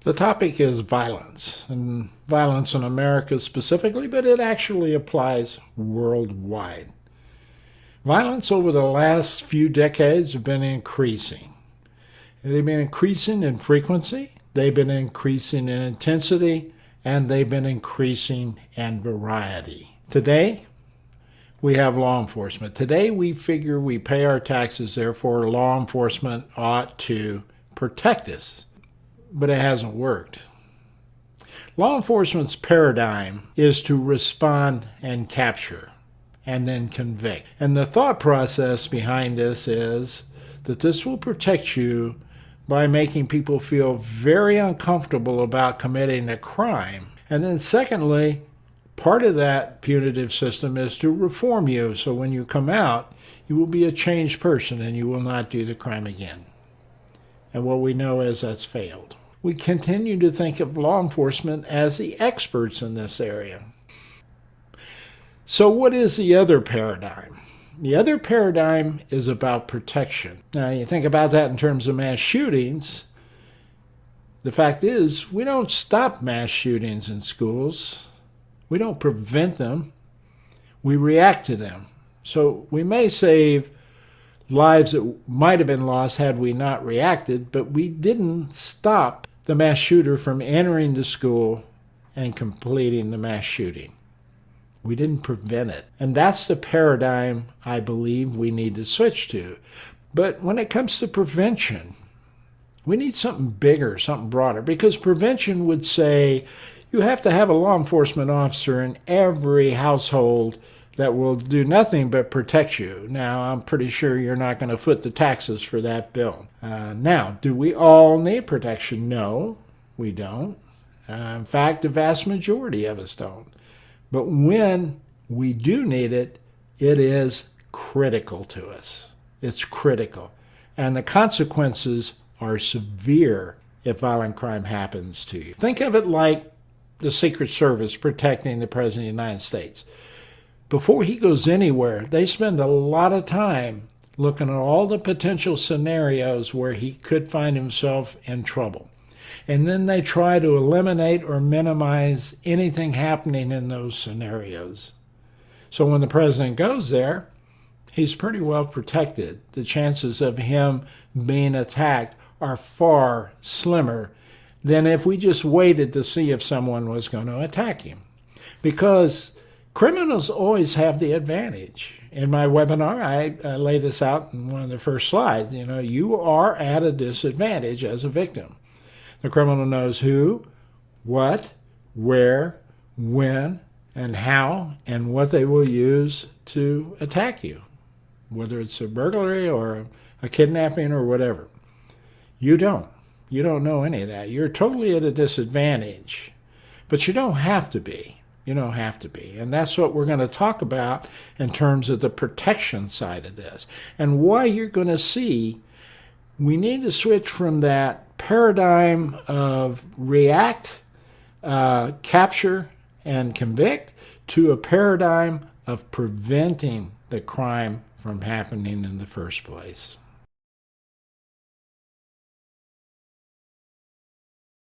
The topic is violence, and violence in America specifically, but it actually applies worldwide. Violence over the last few decades have been increasing. They've been increasing in frequency, they've been increasing in intensity, and they've been increasing in variety. Today, we have law enforcement. Today, we figure we pay our taxes, therefore, law enforcement ought to protect us. But it hasn't worked. Law enforcement's paradigm is to respond and capture and then convict. And the thought process behind this is that this will protect you by making people feel very uncomfortable about committing a crime. And then secondly, part of that punitive system is to reform you, so when you come out, you will be a changed person and you will not do the crime again. And what we know is that's failed. We continue to think of law enforcement as the experts in this area. So what is the other paradigm? The other paradigm is about protection. Now, you think about that in terms of mass shootings. The fact is, we don't stop mass shootings in schools. We don't prevent them. We react to them. So we may save lives that might have been lost had we not reacted, but we didn't stop the mass shooter from entering the school and completing the mass shooting. We didn't prevent it. And that's the paradigm I believe we need to switch to. But when it comes to prevention, we need something bigger, something broader, because prevention would say you have to have a law enforcement officer in every household that will do nothing but protect you. Now, I'm pretty sure you're not going to foot the taxes for that bill. Now, do we all need protection? No, we don't. In fact, the vast majority of us don't. But when we do need it, it is critical to us. It's critical. And the consequences are severe if violent crime happens to you. Think of it like the Secret Service protecting the President of the United States. Before he goes anywhere, they spend a lot of time looking at all the potential scenarios where he could find himself in trouble. And then they try to eliminate or minimize anything happening in those scenarios. So when the president goes there, he's pretty well protected. The chances of him being attacked are far slimmer than if we just waited to see if someone was going to attack him. Because criminals always have the advantage. In my webinar, I lay this out in one of the first slides. You are at a disadvantage as a victim. The criminal knows who, what, where, when, and how, and what they will use to attack you, whether it's a burglary or a kidnapping or whatever. You don't. You don't know any of that. You're totally at a disadvantage, but you don't have to be. You don't have to be. And that's what we're going to talk about in terms of the protection side of this. And why you're going to see we need to switch from that paradigm of react, capture, and convict to a paradigm of preventing the crime from happening in the first place.